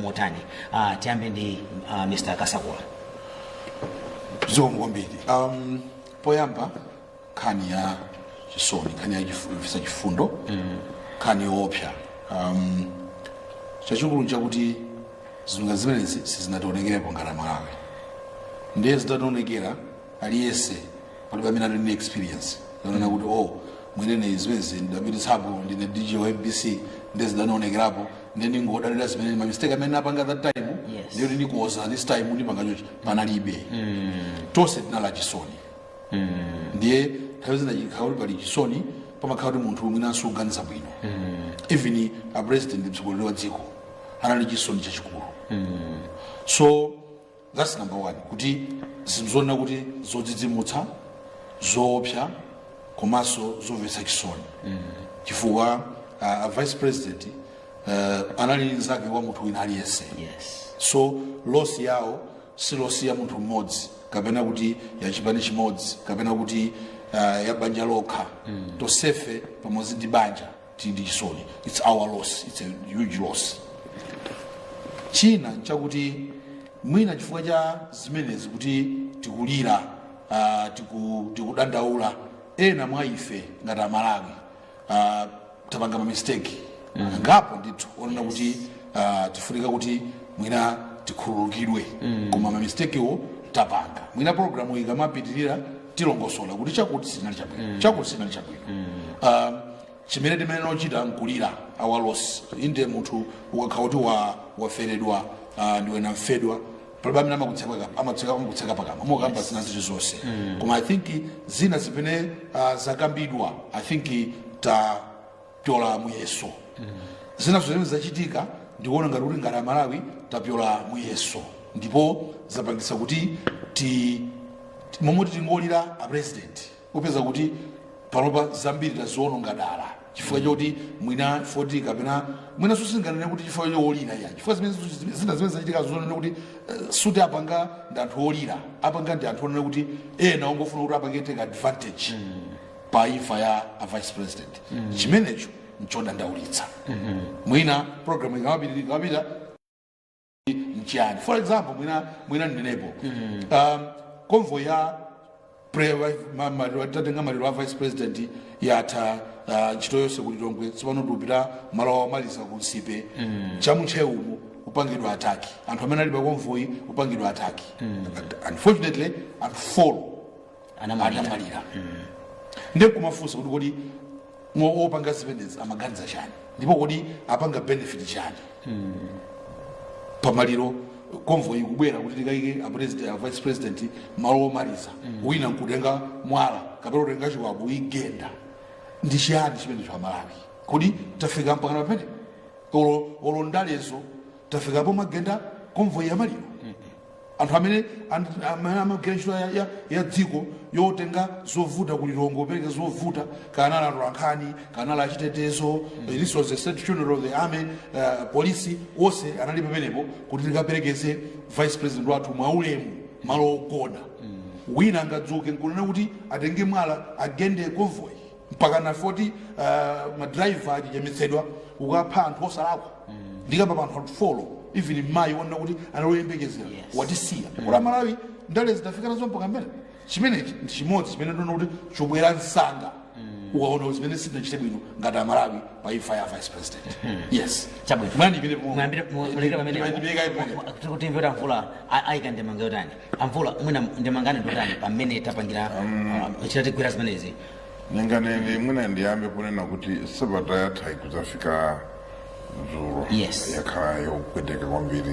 motani. Tiyambe ndi Mr. Kasakula. Zomwambiri. Poyamba nkhani ya chisoni, nkhani ya visa chifundo, nkhani yoopsa. Chachikulu nchakuti zinthu zimenezi sizinatoonekerapo ngati Malawi. Ndiye zitatoonekera aliyense palibe amene ali ndi experience. Yonena kuti mwinene zimenezi ndapititsapo ndine DJ wa MBC ndiye zidanoonekerapo ndiye ndingodalira zimene mistake amene apanga that time ndiyo ndikoza this time ndipanga chochi panalibe. Tonse tinali chisoni. Ndiye nthawi zina chikhauli pali chisoni pamakhala kuti munthu mwina suganiza bwino. Even a president mtsogoleri wa dziko anali chisoni chachikulu. So that's number one. Kuti zimzona kuti zodzidzimutsa, zoopsa, komanso zomvetsa chisoni. Chifukwa a vice president anali nzake wa munthu wina aliyense. So losi yawo si losi ya munthu mmodzi kapena kuti ya chipani chimodzi kapena kuti ya banja lokha. Tonsefe pamodzi ndi banja tili ndi chisoni. It's our loss. It's a huge loss. China nchakuti mwina chifukwa cha zimenezi kuti tikulira tikudandaula ena mwa ife ngati Amalawi tapanga mistake ngapo ndithu onena kuti tifunika kuti mwina tikhululukidwe koma mistakewo tapanga. Mwina programu ikamapitirira tilongosola kuti chakuti sinali chabwino, chakuti sinali chabwino. Chimene timene nochita nkulira our loss. Inde munthu ukakhala kuti waferedwa ndiwe namfedwa palibe amene amakutseka pakama mokamba zina zilizonse. Koma I think zina zimene zakambidwa I think tapyola muyeso. Zina zimene zachitika ndikuona ngati kuti ngati Amalawi tapyola muyeso ndipo zapangisa kuti momwe tingolira a president upeza kuti panopa zambiri taziwononga dala chifukwa choti mwina 40 kapena mwina susinganene kuti chifukwa cholira ya chifukwa zina zimene zachitika zonena kuti suti apanga ndi anthu olira apanga ndi anthu onena kuti ena ongofuna kuti apange take advantage pa imfa ya a vice president. Chimenecho nchodandaulitsa. Mwina program ikamapita nchiyani. For example mwina ndinepo convoy ya tatenga maliro wa vice president yatha ntchito yonse kuti Lilongwe tsopano tupita malo omaliza ku Nsipe chamutcheumu upangidwa ataki anthu amene ali pa convoy upangidwa ataki. Unfortunately anthu anamalira. Ndiye kumafunsa kuti opanga zimenezi amaganiza chani ndipo kuti apanga benefit chani pamaliro convoy kubwera kuti tikayike a vice president malo omaliza wina nkutenga mwala kapena kutenga chiwabu igenda ndi chiyani chimene cha Malawi kuti tafika mpaka pamene olo ndalezo tafikapo magenda convoy ya maliro. Anthu amene amagenda ntchito ya dziko yotenga zovuta ku Lilongwe opereka zovuta kana la Nkhani kana la chitetezo. This was the State General of the Army, police onse anali pamenepo kuti tikaperekeze vice president wathu mwaulemu malo ogona. Wina angadzuke nkunena kuti atenge mwala agende convoy mpaka na 40 madriver achichemetsedwa ukapha anthu osalakwa ndikapa anthu atufolo even mai wona kuti analoyembekezera watisiya. Kula Malawi ndale zitafika nazo mpaka mbele chimenechi ndi chimodzi chimene ndona kuti chobwera nsanga ukaona zimene sitinachite bwino ngati Malawi pa imfa ya vice president. Yes chabwino mwandi vile muleka pamene kuti mvera mvula ayika ndemanga yotani amvula mwina ndemangani ndotani pamene tapangira chitatigwira zimenezi. Nengane mwina ndiyambe kunena kuti sabata yatha ikuzafika Zulu yakhala yopweteka kwambiri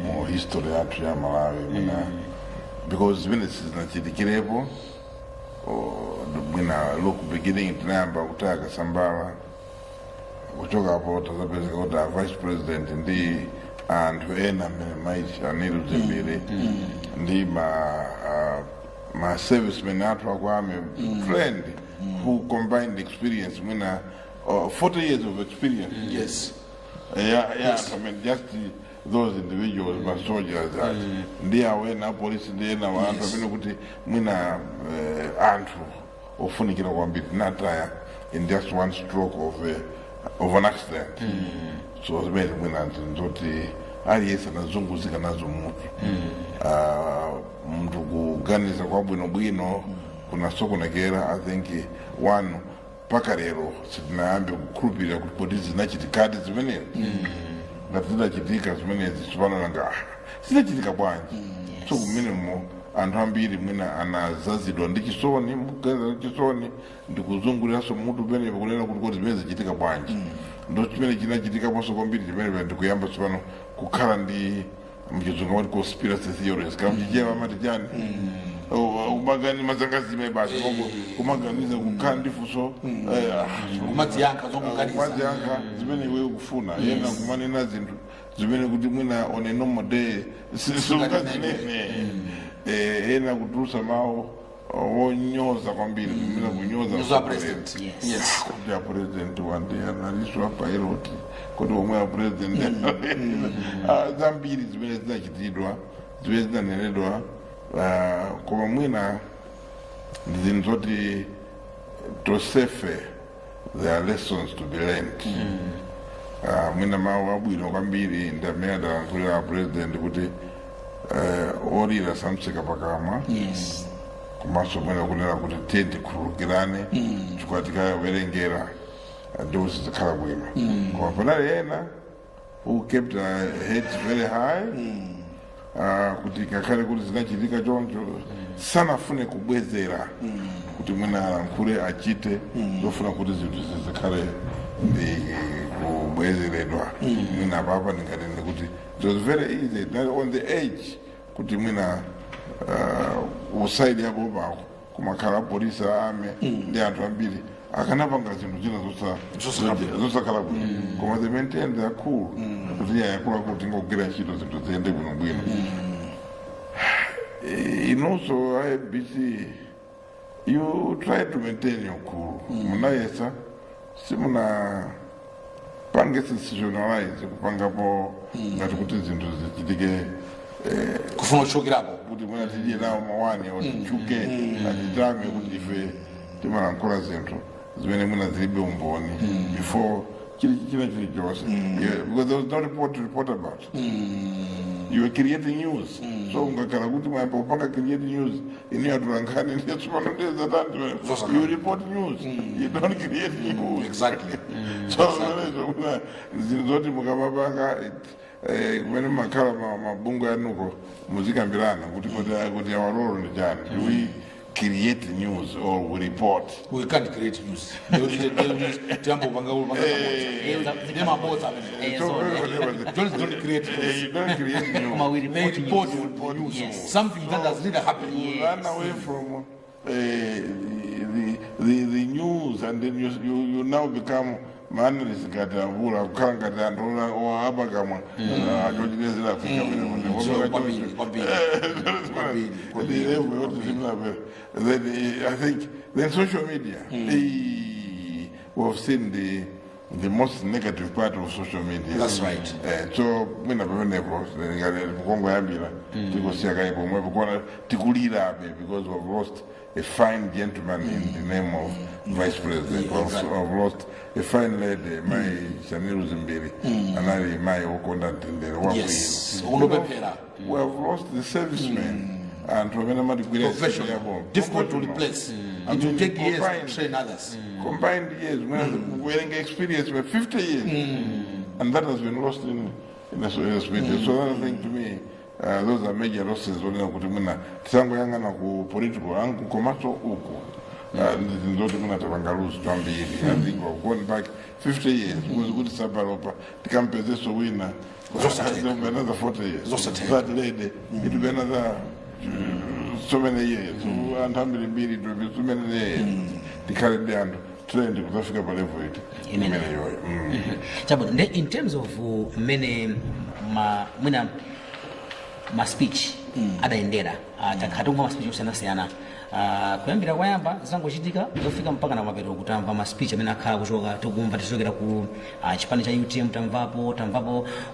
mu history yathu ya Malawi mwina because zimene sizinachitikirepo mwina look beginning tinayamba kutaya Kasambala kuchokapo tazapezeka kuti a vice president ndi anthu ena amene maisha anilu zimbiri ndi ma servicemen athu akwame friend who combined experience mwina 40 years of experience. Yes. I mean just those individuals but soldiers ndi awena police ndi ena wanthu amene kuti mwina anthu ofunikira kwambiri nataya in just one stroke of an accident. So zimene mwina ndoti aliyese anazunguzika nazo mutu mntu kuganiza kwabwinobwino kunasokonekera. I think one mpaka lero sitinayambe kukhulupirira kuti poti zinachitikadi zimenezi ngati zidachitika zimenezi tipanonanga zidachitika bwanji. So kumenemo anthu ambiri mwina anazazidwa ndi chisoni, mukuganiza ndi chisoni ndikuzunguliranso mutu penepo kunena kuti kodi zimene zichitika bwanji. Ndo chimene chinachitikaponso kwambiri chimenepa ndikuyamba tsopano kukhala ndi mchizungu amati conspiracy theories kama mchichewa amati chani umagani mazangazime basi kumaganiza kukhala ndifunso kumadziyankha zimene iwe ukufuna yena kumanena zinthu zimene kuti mwina on a normal day sisungazinene yena kutulusa mawu wonyoza kwambiri kumina kunyoza president. Yes. kuti ya president wande analiswa pilot kuti omwe ya president zambiri zimene zinachitidwa zimene zinanenedwa koma mwina ndizinthu zoti tosefe there are lessons to be learned. Mwina mawu abwino kwambiri ndamene adalankhulira president kuti olira samseka pakamwa. Yes. Komanso mwina kunena kuti tenti khululukirane chifukwa tikawerengera ndiwo sizikhala bwino. Koma panali ena who kept heads very high kuti ngakhale kuti zinachitika choncho sanafune kubwezera kuti mwina alankhule achite zofuna kuti zinthu zizikhale ndi kubwezeredwa. Mwina apapa ndingatende kuti it was very easy on the edge kuti mwina usaidi yako bako kumakhala polisi ame ndi anthu ambiri akanapanga zinthu zina zosakhala bwino koma they maintain their cool kuti yakuluakulu tingogwira ntchito zinthu ziyende bwinobwino. In also IBC you try to maintain your cool. Munayesa simuna pange sensationalize kupangapo ngati kuti zinthu zichitike kufuna kuchokerapo kuti mwina tije nawo mawani otichuke atitame kuti ife timalankhula zinthu zimene mwina zilibe umboni before china chilichonse because there was no report to report about. You were creating news. So ungakhala kuti mwayamba kupanga create news ine atula nkhani ndiyetsopano ndiyezatani you report news you don't create news. Exactly. So mwina zinthu zoti mukamapanga kumene makhala mabungu yanuko muzikambirana kuti awalolo ndi chani. We create news or we report. We can't create news. Jambo panga don't create news. You don't create news. We report news. Yes. Something that has really happened. You run away from the news and then you now become manalist ngati avula kukhala ngati anthu oaba kamwa achojilezera Afrika then I think then social media we have seen the most negative part of social media. That's right. So mina pamenepo Kongo yambira tikosiya kaipo mwepo kuona tikulirabe because we have lost a fine gentleman in the name of vice president. We have lost a fine lady, my Shaniru Zimbiri, anali my Okonda Tindere. Yes. We have lost the servicemen and professional, difficult to replace. It will take years to train others. Combined years, wearing experience for 50 years, and that has been lost in the Soviet media. So that thing to me, those are major losses. Tisango yanga na ku political, angu komaso uko. Ndoto muna tabangaluzi twambiri. I think we've gone back 50 years. It was good Sabaropa. Tikampeze so winner. Another 40 years. That lady, it will be another so many years. And how many it will be so many years. The current day trend kutafika pale poite. In terms of many ma speech adaendera takatunga ma speech osiyana kuyambira kwayamba zangochitika zofika mpaka na mapeto kutamva ma speech amene akhala kuchoka tikumva tichokera ku chipani cha UTM tamvapo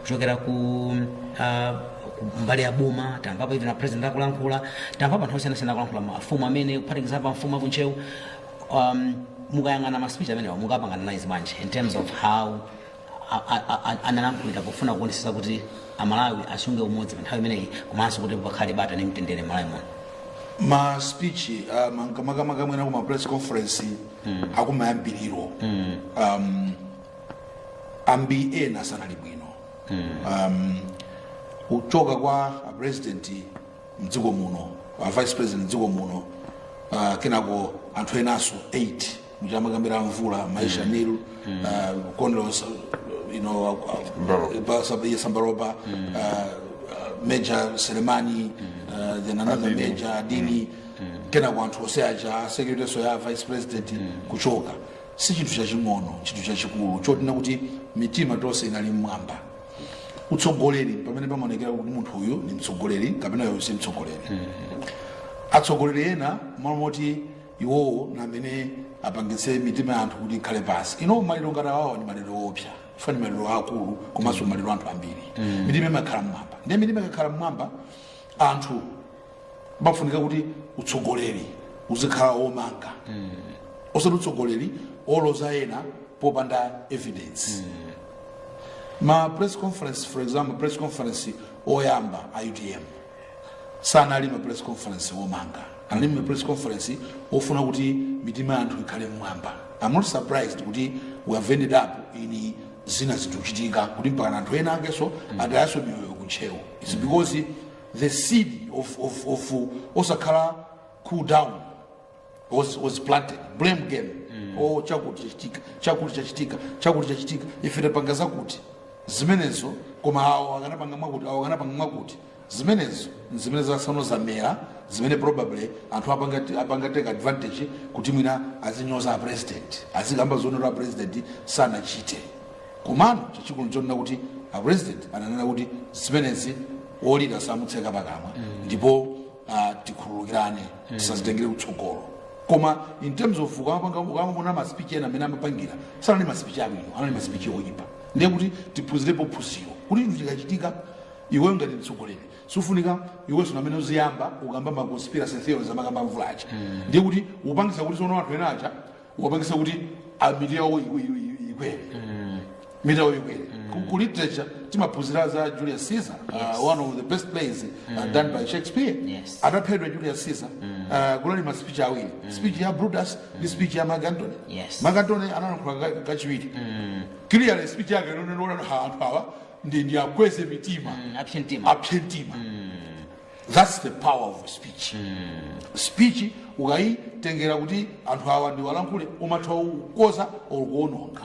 kuchokera ku mbali ya boma tamvapo hivi na president akulankhula tamvapo anthu osiyana akulankhula mafumu amene kuphatikizapo mfumu akunchewu mukayang'ana ma speech amene mukapangana naye bwanji in terms of how analankhulira pofuna kuonetsetsa kuti amalawi asunge umodzi pa nthawi imeneyi komanso kuti pakhale bata ndi mtendere m'Malawi muno. Ma speech makamaka kuma press conference akumayambiriro ambi ena sanali bwino uchoka kwa president mdziko muno vice president mdziko muno kenako anthu enaso 8 muchamakambira mvula maisha nilu Condos Sambaroba Major Selemani then another Major Dini kenako anthu oseaja secretary soya vice president kuchoka si chinthu chaching'ono chinthu chachikulu chotina kuti mitima tonse inali mmwamba. Utsogoleri pamene pamaonekera kuti munthu uyu ni mtsogoleri kapena uyu si mtsogoleri. Atsogoleri ena mamoti iwowo na amene apangitse mitima ya anthu kuti ikhale pasi. Maliro ngati awawo ni maliro opsa fani maliro akulu komanso maliro anthu ambiri. Mitima imakhala mmwamba ndi mitima ikakhala mmwamba anthu bafunika kuti utsogoleri uzikhala omanga osati utsogoleri oloza ena popanda evidence. Ma press conference, for example, press conference oyamba IUDM sana ali ma press conference omanga ali ma press conference ofuna kuti mitima anthu ikhale mmwamba. I'm not surprised kuti we have ended up in zina zituchitika kuti mpaka anthu ena akeso atayaso miyoyo kuchewo. It's because the seed of osakhala cool down was planted. Blame game. Oh, chakuti chachitika ifite pangaza kuti zimenezo koma awo akanapanga mwakuti zimenezo asano zamera zimene probably anthu apanga take advantage kuti mwina azinyoza president azikamba zonera president sana chite komano chachikulu chonena kuti a president ananena kuti zimenezi olida samutseka pakamwa ndipo tikhululukirane tisazitengere kutsogolo. Koma in terms of ukamona ma speech ena amene amapangira sana ni ma speech abwino anali ma speech oyipa ndiye kuti tiphunzirepo phunziro kuti chinthu chikachitika iwe ngati mtsogoleri sufunika iwenso namene uziyamba ukamba ma conspiracy theories amakamba mvulacha ndiye kuti upangisa kuti sono anthu ena acha upangisa kuti amiliawo ikwere mitawo ikwere ku literature timaphunzira za Julius Caesar one of the best plays done by Shakespeare. Adaphedwa Julius Caesar kulali ma speech awiri speech ya Brutus ndi speech ya Mark Antony. Mark Antony analankhula kachiwiri clearly speech yake nonena anthu awa ndi akweze mitima apyentima. That's the power of speech. Speech ukayitengera kuti anthu awa ndi walankhule umatha kukoza okuononga.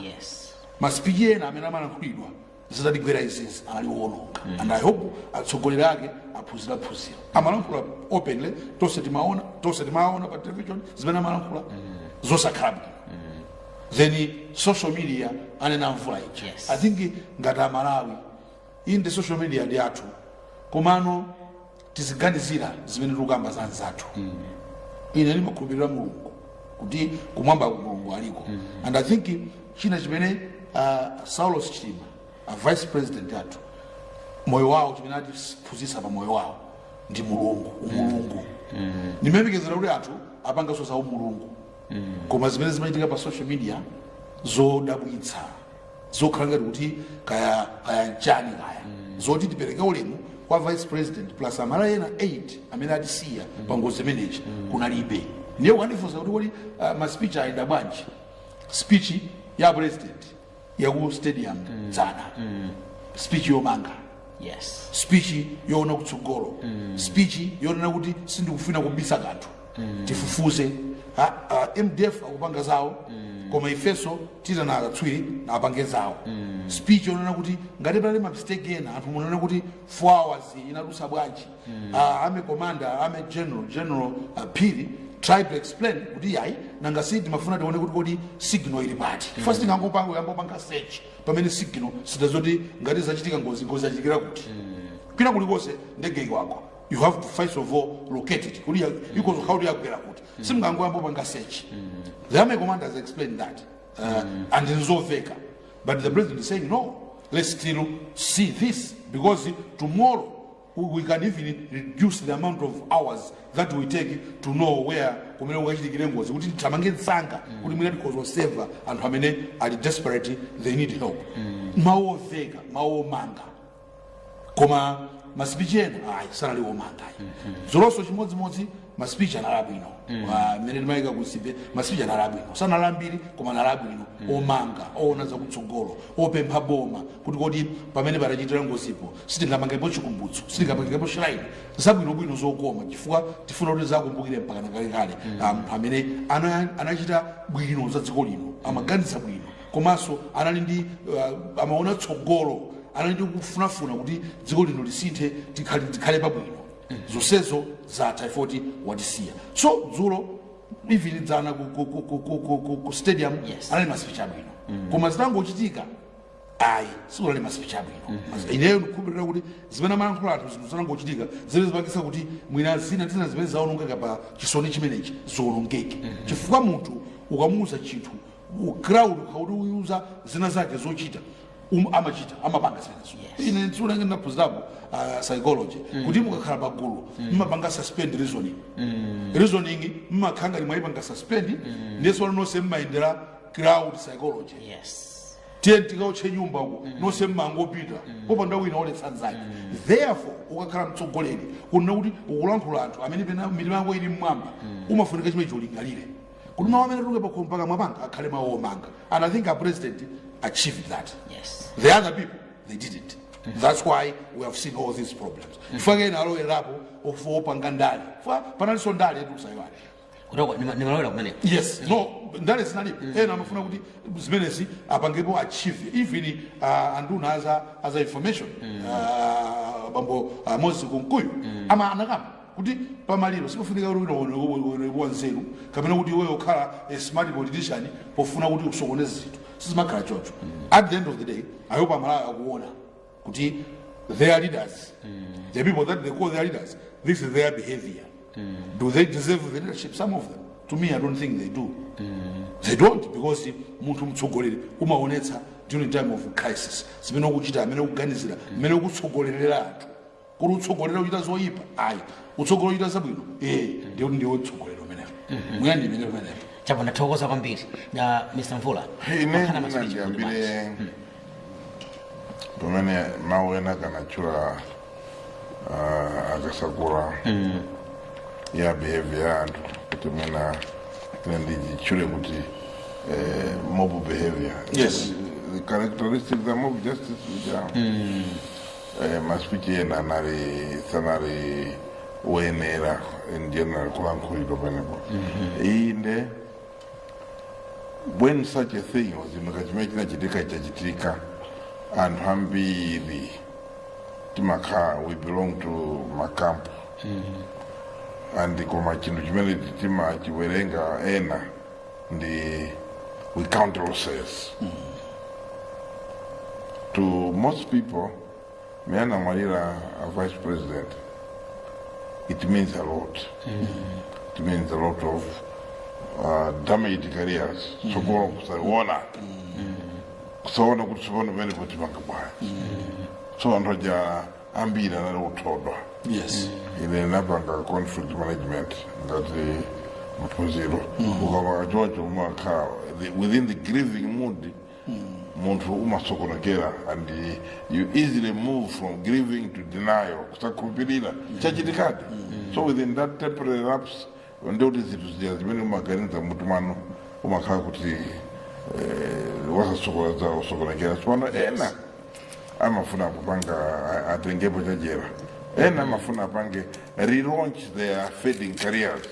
Ma speech ena amene amalankhulidwa zitadigwera izizi aliwononga and I hope atsogoleri ake aphunzira amalankhula openly tonse timaona pa television zimene amalankhula zosakhala then social media anena mvula ichi. I think ngati Malawi in the social media ndi athu komano tiziganizira zimene tikukamba za anzathu. Ine ndimakhulupirira Mulungu kuti kumwamba Mulungu aliko and I think china chimene Saulosi Chilima a vice president athu moyo wawo chimene atiphunzitsa pa moyo wawo ndi umulungu. Nimembekezera kuti athu apanga so za umulungu koma zimene zimachitika pa social media zodabwitsa zokhala ngati kuti kaya nchani kaya zoti tipereke ulemu kwa vice president plus amala ena 8 amene atisiya pa ngozi imeneyi kunalibe. Ndiye ukandifunsa kuti ma speech ayenda bwanji. Speech ya president yaku stadium dzana speech yomanga speech yoona kutsogolo speech yoona kuti sindikufuna kubisa kanthu tifufuze MDF akupanga zawo koma ifeso titana akatswiri na apange zawo speech yoona kuti ngati pali ma mistake ena anthu munaona kuti 4 hours inalusa bwanji ame commander ame general Pili try to explain kuti yayi nanga sidi mafuna tione kuti kodi signal ili pati first thing yambopanga search pamene signal sidazoti ngati zachitika ngozi achitikira kuti kwina kulikose ndege wako you have to first of all locate it kuti iko how do you get kuti simngangopanga search the army commanders explain that and nzoveka but the president is saying no, let's still see this because tomorrow we can even reduce the amount of hours that we take to know where kumene kukachitikire ngozi kuti titamange msanga kuti mwina tikozoseva anthu amene ali desperate, they need help. Maoveka maomanga koma maspeech ena sanali omanga zolonso chimodzimodzi maspeech analabwino mmene timayika kusibe maspeech analabwino sanalambiri koma analabwino omanga oona zakutsogolo opempha boma kuti kodi pamene patachitira ngozipo sitingamangepo chikumbutso sitingamangepo shrine zabwinobwino zokoma chifukwa tifuna kuti zakumbukire mpaka nakalekale amene anachita bwino za dziko lino amaganiza bwino komanso anali ndi amaona tsogolo anali ndi kufunafuna kuti dziko lino lisinthe tikhale pabwino zonsezo zatha ifoti watisiya. So dzulo even dzana ku stadium anali maspeech abwino koma zitangochitika sikunali maspeech abwino. Ineyo ndikukhulupirira kuti zimene amayankhula anthu zinthu zitangochitika zimene zipangisa kuti mwina zina zimene zaonongeka pa chisoni chimenechi ziwonongeke chifukwa munthu ukamuuza chinthu crowd ukauti uyuza zina zake zochita amachita amapanga zimenezo. Ine nditsulenge ndaphunzirapo psychology kuti mukakhala pagulu mmapanga suspend reasoning mmakhanga limwayipanga suspend ndiyeso nonse mmayendera crowd psychology. Tiye tikauche nyumba uko nonse mmangopita popanda wina oletsanzake. Therefore ukakhala mtsogoleri kunena kuti ukulankhula anthu amene pena mitima yako ili mmwamba umafunika chimene cholingalire kuti mawu amene tuluke pakompaka mwapanga akhale mawu omanga. And I think our president achieved that. The other people, they didn't. That's why we have seen all these problems. Fagena alo elapo ofopanga ndali. Panaliso ndali etu kusaiwani. Nimalowela kumene. Yes. No, ndali sinali. Amafuna kuti zimenezi apangepo achieve. Even anduna as a information. Bambo Moses Kunkuyu. Ama anakama. Kuti pamaliro sikufunika kuti uno nzeru kapena kuti wewe ukhala a smart politician pofuna kuti usokoneze zinthu sizimakhala chocho. At the end of the day I hope amala akuona kuti their leaders the people that they call their leaders, this is their behavior. Do they deserve the leadership? Some of them. To me, I don't think they do. They don't, because munthu mtsogoleri umaonetsa during time of crisis zimene ukuchita amene ukuganizira amene ukutsogolerera anthu kuti utsogolera uchita zoyipa utsogolera uchita zabwino ndiye utsogolero umenewo muyani imene umenewo. Chapo ndathokoza kwambiri Mr. Mvula. Ine ndiyambire pamene mawu ena kanachula akasakura ya behavior ya anthu kuti mwina ndichule kuti mob behavior. Yes. The characteristics of mob justice which are maspeech ena sanari wenera in general kulankhuliro penepo inde when such a thing was imekachimechina chachitika anthu ambiri timakhala we belong to makampu and koma chinthu chimene timachiwerenga ena ndi we count losses. To most people Miana Marira, a vice president, it means a lot. It means a lot of damaged careers. So go on, so on a good one very good back. So on Raja Ambina and Otoba. Yes. In the Nabanga conflict management that the Mapozero, George Maka, within the grieving mood. And you easily move from grieving to denial. So within that temporary lapse, when notice it was just many Margarita Mutumano, Umakakuti was a Sokonagera. So I'm a Funapanga, I think Jera. And I'm a Funapange relaunch their fading careers.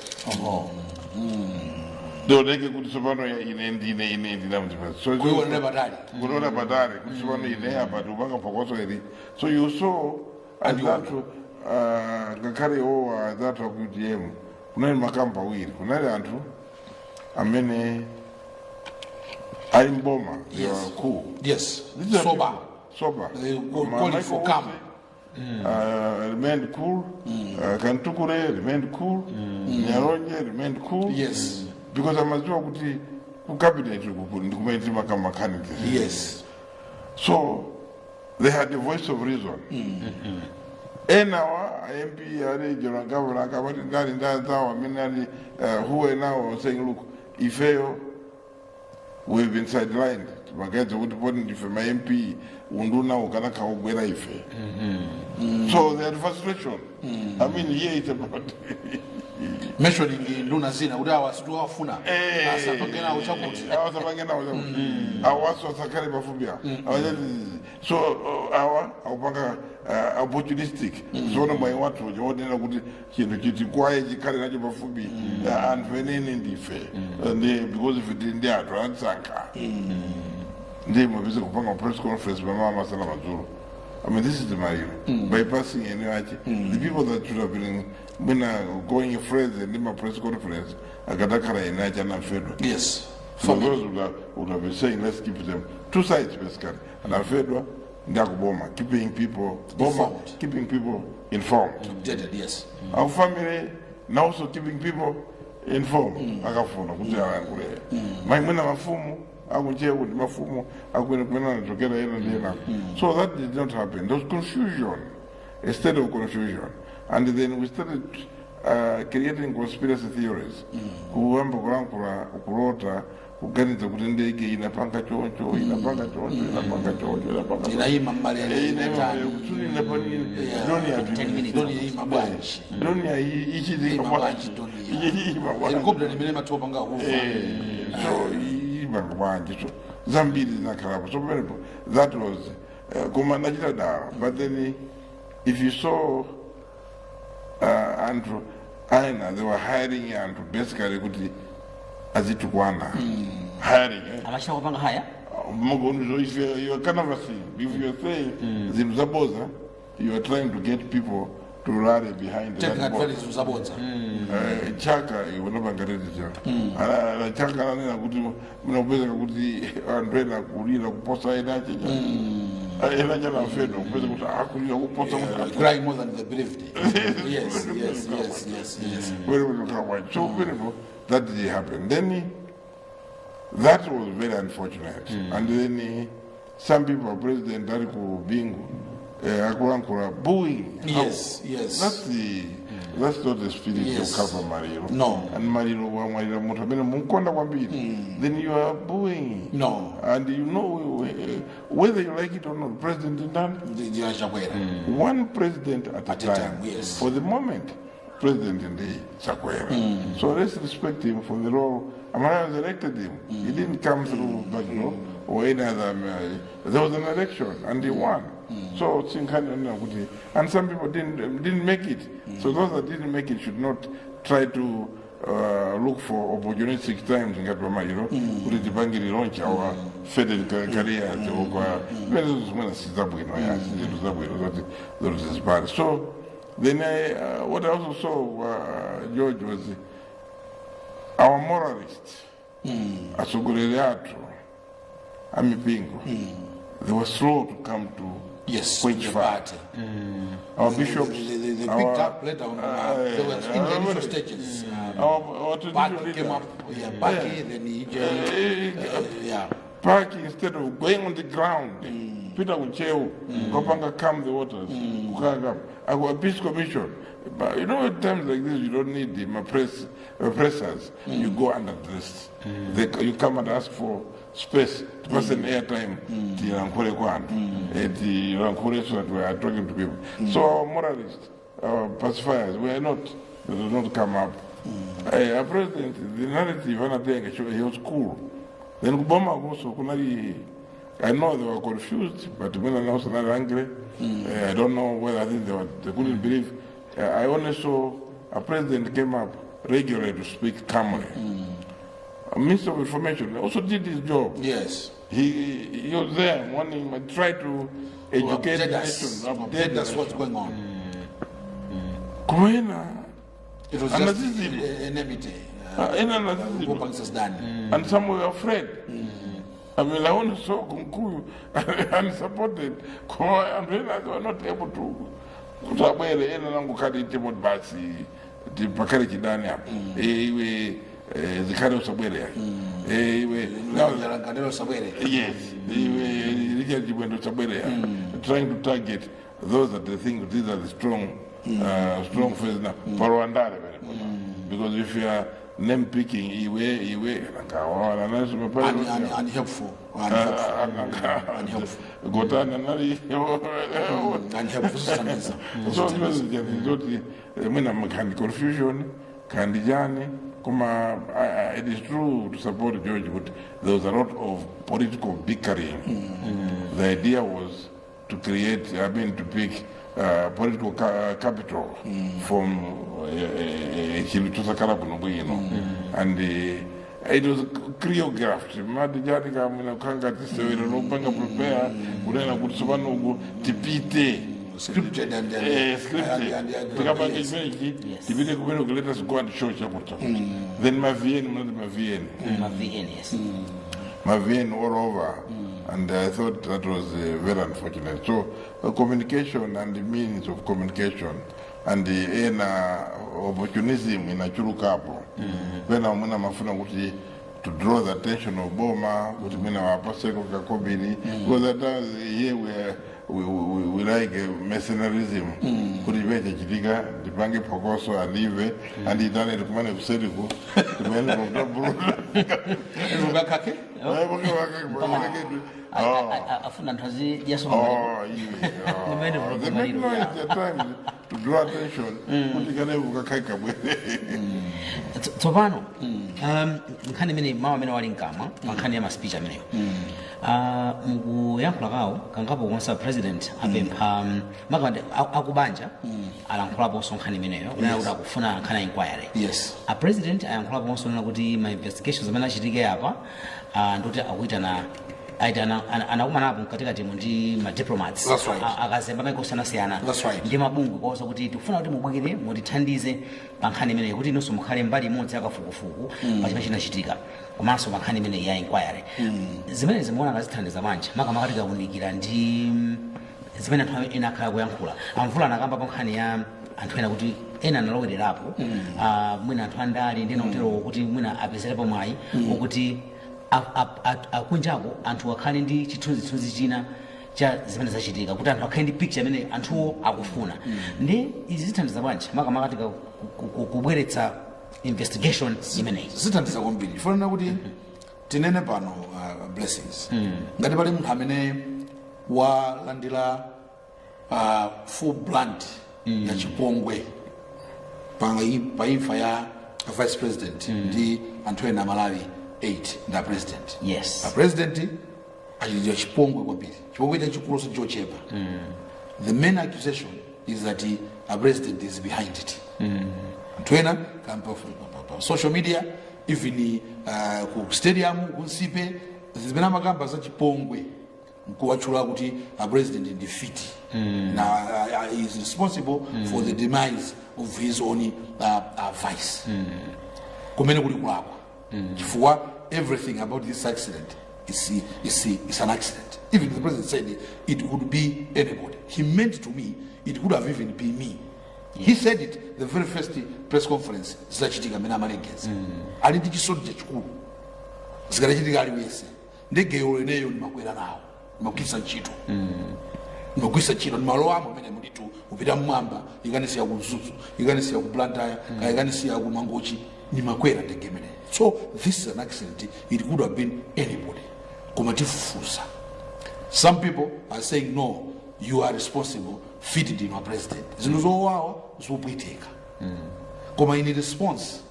Do they get good Savannah in so we will never die. We will never die. So you saw and that carry over that of UTM. Unai Makampa will. Unai Andrew. And many I'm Boma. They are cool. Yes. Sober. They call it for calm. Remained cool. Kantukure remained cool. Nyaronje remained cool. Yes. Because I must do a cabinet mechanics. Yes. So they had the voice of reason. Our MP, General Governor, who are now saying, look, if we've been sidelined, if my MP, so they had frustration. I mean, here it's about. mentioning Luna Zina, Udawa, Stuafuna, Asapagana, I was so our opportunistic. So no my what to order would quiet the carriage of Fubi and when in the fair. Because if it didn't dare to answer. They were visiting a press conference by Mama Salamazuru. I mean, this is the Mario. Bypassing the people that should have been going friends and in my press conference, Agadakara and Niger and Fedro. Yes. For those would have been saying, let's keep them two sides, basically. And Alfredo, Ndakuboma, keeping people informed. Updated, yes. Our family now also keeping people informed. Agafona, my mafumu. So that did not happen. There was confusion, a state of confusion. And then we started creating conspiracy theories. Kuganza kutendeke inapanga choncho inapanga that was but then if you saw Andrew Aina, they were hiring Andrew basically azitukwana hiring amashaka haya if you're canvassing, if you're saying Zimzaboza, you are trying to get people to rally behind take advantage of Zaboza. Chaka iwanabangaredija chaka nina kuti munobeza kuti andrena kulira kuposa enaje enaje na fedo kupeza kuti akulira kuposa cry more than the bereaved. Yes. Very so that did happen. Then that was very unfortunate. And then some people, President Dariku Bingu, Akurankura, booing. Yes. That's not the spirit of Kapa Marino. No. And Marino Mutabena Munkonda Wambiri. Then you are booing. No. And you know whether you like it or not, President Ndan. One president at a time. Yes. For the moment. President in the Chakwera. So let's respect him for the role. Amara has elected him. He didn't come through back door or any other. There was an election and he won. So Nkhani and some people didn't make it. So those that didn't make it should not try to look for opportunistic times in Gatwama, put it banging launch our federal career. So then what I also saw, George, was our moralists, Asugureliato, Amipingo, they were slow to come to which party. Our bishops, they picked up later on. They were in the initial stages. Party came up, Party, then Party, instead of going on the ground, Peter Ucheu, Kopanga calm the waters, our peace commission. But you know, at times like this, you don't need the oppressors. You go underdressed. You come and ask for space to pass an airtime to Rankore Kwan, the Rankore, so that we are talking to people. So our moralists, our pacifiers, they did not come up. Our president, the narrative, he was cool. Then Obama also, I know they were confused, but when I was not angry, I don't know whether I think they couldn't believe. I only saw a president came up regularly to speak calmly. A Minister of Information also did his job. Yes. He was there wanting to try to educate the nation. Update us what's going on. It was just enmity. And some were afraid. I mean, I only saw Kunkuyu and supported. And they were not able to. The Bakari Kidania, the kind of Saberia. Yes, Richard went to Saberia, trying to target those that they think these are the strong faces now. Because if you are name picking, unhelpful. Confusion, it is true to support George, but there was a lot of political bickering. The idea was to create, to pick political capital from Chilima, and it was choreographed. Scripted and let us go and show Chabuta. Then Mavien, yes. Mavien all over, and I thought that was very unfortunate. So communication and the means of communication and the opportunism in a Churukapo. When I'm mafuna to draw the attention of Boma, which means our Paseko Kakobini, because at times here we like mercenarism. Could you make a Chidiga, the Bangi Pogoso, and leave, and he done it to man of Serico, the man of the to draw attention. Tsopano nkhani imene mawa amene wali mkamwa nkhani ya maspeech ameneyo mukuyankhula kawo kangapo konsa president apempha makamaka akubanja alankhulaponso nkhani imeneyo kunena kuti akufuna nkhani ya inquiry. Yes. A president ayankhulaponso nena kuti ma investigations amene achitike apa ndoti akuitana anakumanapo mkatikati ndi ma diplomats akazemba maiko osiyanasiyana ndi mabungwe kuwauza kuti tikufuna kuti mubwekere mutithandize pa nkhani imeneyi kuti inonso mukhale mbali imodzi yakafukufuku pa chimene chinachitika komanso pa nkhani imeneyi ya inquiry. Zimene zimuona ngazithandiza manja makamaka tikawunikira ndi zimene anthu ena akhala kuyankhula amvula anakamba pa nkhani ya anthu ena kuti ena analowererapo mwina anthu andali ndi ena kutero kuti mwina apezerepo mwayi okuti akunjako anthu akhale ndi chithunzithunzi china cha zimene zachitika kuti anthu akhale ndi picture imene anthuwo akufuna. Ndi izi zithandiza bwanji makamaka tika kubweretsa investigation imeneyi zithandiza kwambiri fanana kuti tinene pano blessings ngati pali munthu amene walandira full blunt ya chipongwe pa imfa ya vice president ndi anthu ena Malawi 8 nda president. Yes. A president achitidwa chipongwe kwambiri chipongwe cha chikuluso chochepa. The main accusation is that a president is behind it. Anthu ena social media even ku stadium kunsipe zimene amakamba za chipongwe nkuwatchula kuti a president in defeat is responsible for the demise of his own vice kumene kuli kulakwa chifukwa everything about this accident is an accident. Even the president said it would be anybody. He meant to me it would have even been me. Yes. He said it the very first press conference zachitika mena malengezi ali ndi chisoni chachikulu zikanachitika ali wese ndegeyo leneyo ndimakwera nawo ndimakwisa ntchito ndimakwisa ntchito ndimalowa amene mulitu upita mmwamba ikanisiya ku Mzuzu ikanisiya ku Blantyre ikanisiya ku Mangochi ndimakwera ndege imene. So this is an accident. It could have been anybody. Komatifufuza. Some people are saying no, you are responsible. Fit it in our president. Zinuzowawa zopweteka. Koma in response,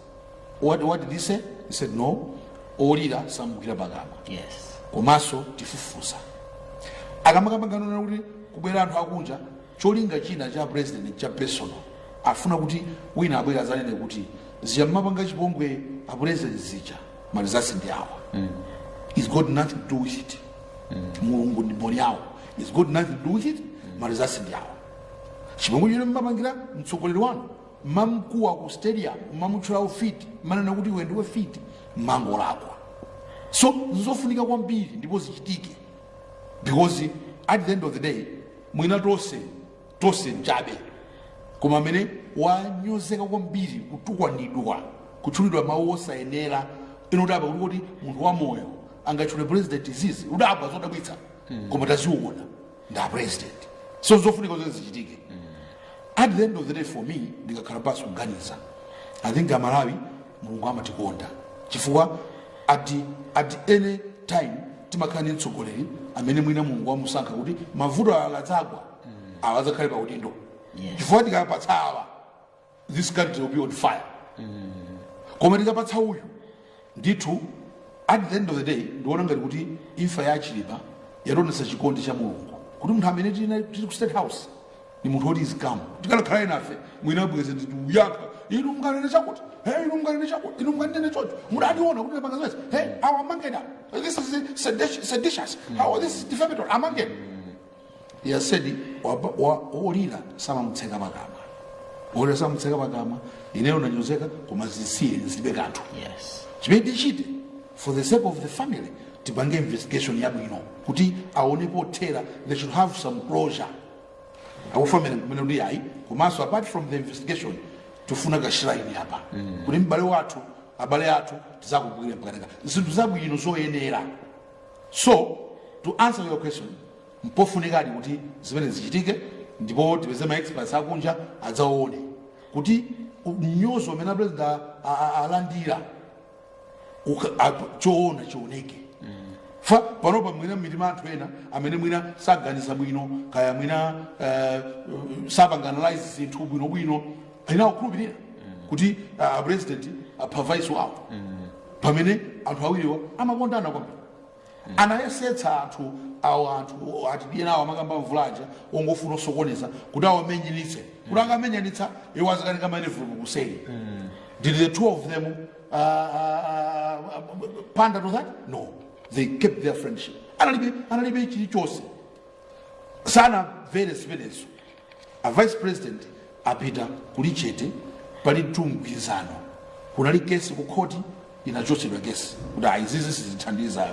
what did he say? He said no. Olira samukira bagama. Yes. Komaso tifufuza. Akamakambangano na kuti kubwera anthu akunja cholinga china cha president cha personal. Afuna kuti wina abwera zanene kuti ziyamapanga chipongwe a president zija malizasi ndi awa. It's got nothing to do with it. Mulungu ndi mboni yawo. It's got nothing to do with it. Malizasi ndi awa. Chipongwe chino mmapangira mtsogoleri wanu mamkuwa ku stadium mamutchula fit manena kuti iwe ndiwe fit mango lakwa. So nzofunika kwambiri ndipo zichitike because at the end of the day mwina tose mchabe koma amene wanyozeka kwambiri kutukwanidwa kutchulidwa mawu osayenera inodaba kuti munthu wa moyo angatchule president izizi udaba zodabwitsa koma taziona nda president so zofunika zose zichitike. At the end of the day for me ndikakhala pasi kuganiza, I think Amalawi Mulungu amatikonda chifukwa at any time timakhala ndi mtsogoleri amene mwina Mulungu amusankha kuti mavuto akadzagwa awazakhale pa udindo chifukwa tikapatsa awa this country will be on fire. Koma tikapatsa uyu ndithu at the end of the day ndiona ngati kuti imfa ya Chilima yatonesa chikondi cha Mulungu kuti munthu amene tili ku State House ni munthu woti izikamu tikalakhala nafe mwina abweze uyaka inu mnganene chakuti inu mnganene chakuti inu mnganene chocho mudationa kuti panga zose awa mangena this is seditious how this is defamatory amangena yasedi olira samamutseka makama olira samamutseka makama ineyo nanyozeka koma zisiye zilibe kanthu chimene tichite for the sake of the family tipange investigation yabwino kuti aonepo thera they should have some closure. Akufamile kumene ndi yayi komanso apart from the investigation tufuna kashiraini hapa kuti mbale wathu abale athu tizakugwira mpaka zinthu zabwino zoyenera. So to answer your question mpofunikadi kuti zimene zichitike ndipo tipeze ma experts akunja adzaone kuti nyozo amene president alandira choona chioneke. Panopa mwina mitima anthu ena amene mwina saganiza bwino kaya mwina sapanganalize zinthu bwinobwino ina kukhulupirira kuti president apavise wawo pamene anthu awiriwa amakondana kwambiri anayesetsa anthu atidiyena awo amakamba mvulaja ongofuna osokoneza kuti awamenyanitse kuti akamenyanitsa iwo azikanika manevu kuseri. Did the two of them pander to that? No. They kept their friendship. Analibe chilichonse sana very spiritsu. A vice president apita kuli chete pali mgwirizano kunali kesi ku court inachotsedwa kesi kuti izizi sizithandiza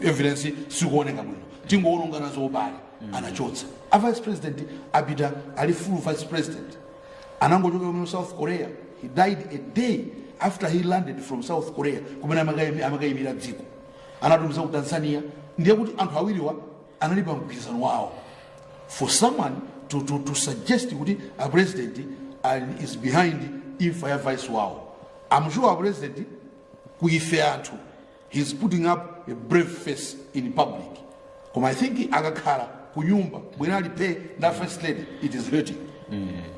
evidence sikuoneka bwino tingoonongana zobale anachotsa. A vice president apita ali full vice president anangochoka mu South Korea. He died a day after he landed from South Korea kumene amakayimira dziko anatumiza ku Tanzania. Ndiye kuti anthu awiriwa analipa mgwirizano wawo. For someone to suggest kuti a president is behind imfa ya vice wawo, I'm sure a president kuife anthu he's putting up a brave face in public. Koma I think akakhala kunyumba bwena alipe na first lady it is hurting.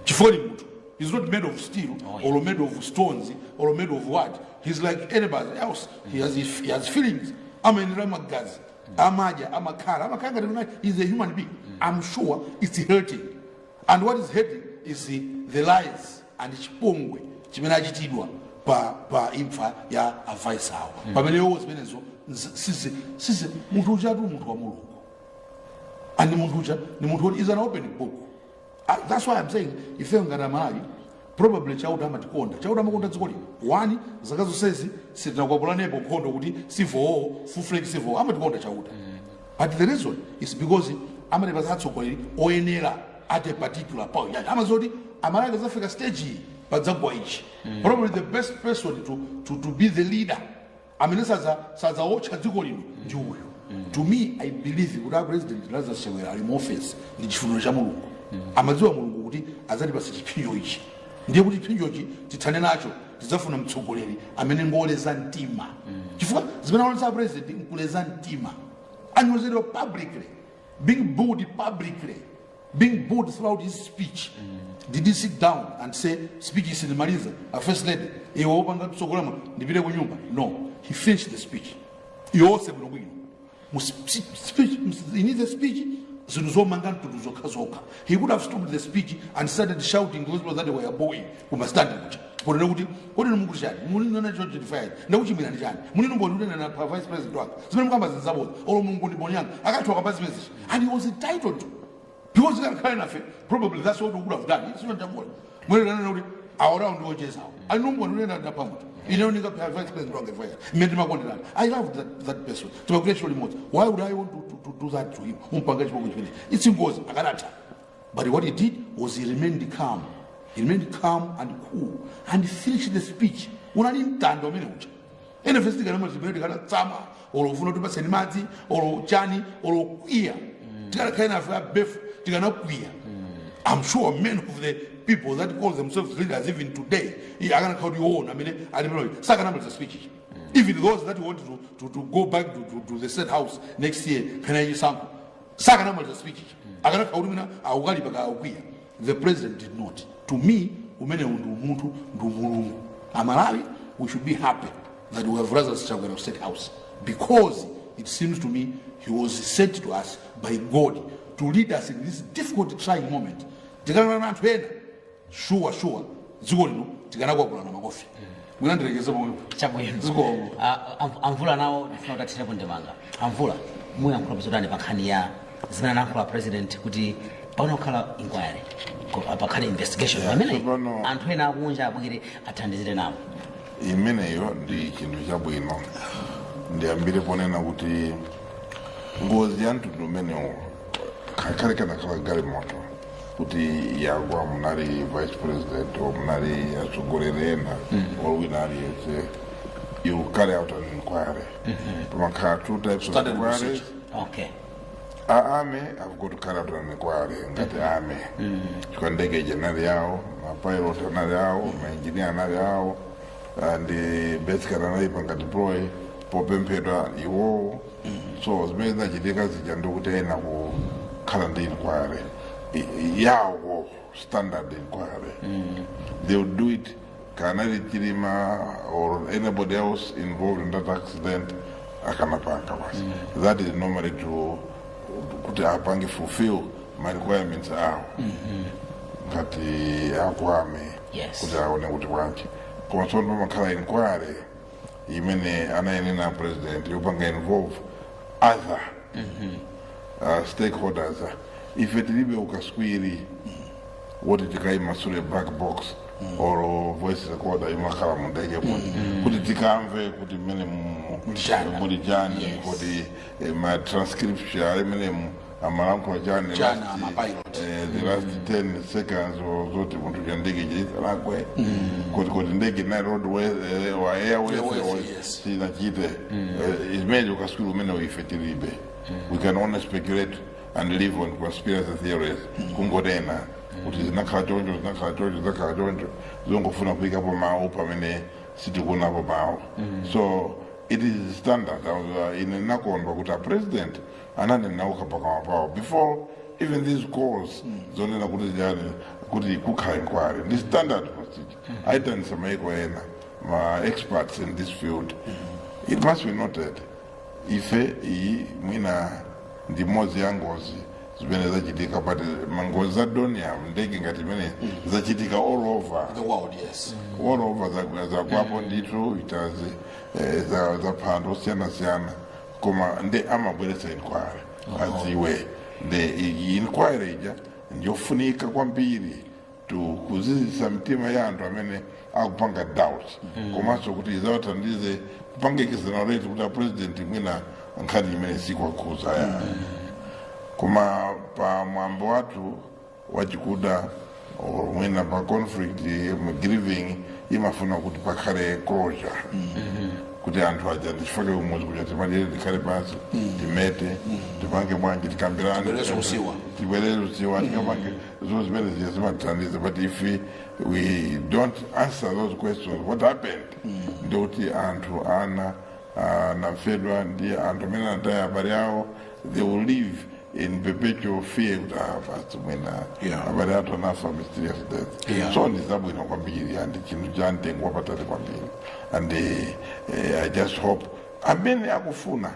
Chifukwa munthu he's not made of steel or made of stones or made of what. He's like anybody else. He has feelings. Magazi, amaja, amakara, he's a human being. I'm sure it's hurting. And what is hurting is the lies and chipongwe chimenajitidwa pa imfa ya vice hao. Pamene yo zimenezo sisi muntu uja tu muntu wa Mulungu. And muntu uja ni muntu is an open book. That's why I'm saying if you ngana mali probably chauda makonda dzikoli one zakazo sezi sitinakwapola nepo nkhondo kuti sivo full flexible amatikonda chauda. But the reason is because amane bazatsogoleri oyenera at a particular point. Amazoti amalanga zafika stage padzagwa ichi. Probably the best person to be the leader amene saza ocha dziko lino ndi uyo. To me I believe kuti president Lazarus Chakwera ali mu office ndi chifuniro cha Mulungu. Amadziwa Mulungu kuti azatipasa chipinjo ichi. Ndiye kuti chipinjo ichi tithane nacho tidzafuna mtsogoleri amene ngoleza mtima. Chifukwa zimene anaonesa president nkuleza mtima. Anyozedwa publicly, being booed publicly, being booed throughout his speech. Did he sit down and say speech is in Mariza, a first lady, no, he finished the speech. He also speech in his speech. He would have stopped the speech and started shouting those people that they were booing who must stand. And he was entitled to. Because kind of probably that's what we would have done. It's not the point. Around I know one you don't need to have vice president on the fire. I love that person. To a great remote. Why would I want to do that to him? It's impossible. But what he did was he remained calm. He remained calm and cool. And he finished the speech. When I didn't stand on minute. Any festival or Chani or Queer. tikana kind of beef tikana kwiya. I'm sure many of the people that call themselves leaders even today are going to call you own. I mean, I don't know. Second number is a speech. Even those that want to go back to the State House next year, can I use some? Second number is a speech. The president did not. To me, Amalawi, we should be happy that we have Razas Chagwera of State House, because it seems to me he was sent to us by God to lead us in this difficult, trying moment. Sure. Zigolino, Tiganagwa Magofi. We don't get some Amvula now, if not at Ndemanga. Amvula, Muyan Probsodani Bakania, Zanakla President, Kuti, Panokala inquiry, Bakani investigation. And when I won't have attended now. Imeneyo ndi chintu chabwino ndiyambire ponena kuti ngozi ya mtundu umenewo kakale kanakhala galimoto kuti yagwa munali vice president or munali atsogoleri ena or wina aliyese, you carry out an inquiry. Pamakhala two types of inquiries. Okay. Army have got to carry out an inquiry ngati army. Chikandege general yawo, mapilot anali yawo, maengineer anali yawo, and the basically anaipa deploy popempedwa iwo. So zimene zinachitika zijandu kuti ena ku khala ndi inquiry yawo, standard inquiry. They would do it. Kanali Chilima or anybody else involved in that accident akanapanga basi. That is normally to kuti apange fulfill my requirements awo. Ngati akwame kuti aone kuti wanchi. Kwa sono makhala inquiry imene anayenera president yopanga involve other stakeholders. If it libe ukaswiri what it tikaima sure black box or voice recorder imakhala mundege kuti tikamve kuti mene mulijani kuti my transcription imene amalankhula jani the last 10 seconds or zoti muntu jandege jisalakwe kuti ndege na roadway or airways sinachite imene ukaswiri umene uifetiribe. We can only speculate and live on conspiracy theories. Kungodena kuti zinakhala choncho zongofuna kuikapo mawu pamene sitikuonapo mawu. So it is standard inenakondwa kuti a president ananenauka pakamapawo before even these calls zonena kuti kukhala inquiry. This standard procedure. Aitanisa maiko ena ma experts in this field. It must be noted ife mwina ndi mozi ya ngozi zimene zachitika, but mangozi za dunia ndege ngati imene zachitika all over the world. Yes, all over zakwapo ndithu itazi za phando siyana koma ndi amabweretsa inquiry aziwe the inquiry ija ndiyofunika kwambiri kuzizisa mtima ya anthu amene akupanga doubt komanso kuti izawathandize kupanga exonerate kuti a president mwina nkhani imene sikwakuza ya koma pa mwambo watu wachikuda mwina pa conflict grieving imafuna kuti pakhale closure kuti anthu aja ndifake umodzi kuti timalire tikhale pansi timete tipange bwanji tikambirane tibwerere usiwa tikapange zo zimene ziya zimatithandiza. But if we don't answer those questions, what happened ndikuti anthu ana nafedwa ndi anthu amene anataya habari yawo, they will live in perpetual fear kuti basi mwina habari athu anafa mysterious death. So ndizabwino kwambiri and chinthu chamtengwa patali kwambiri, and I just hope amene akufuna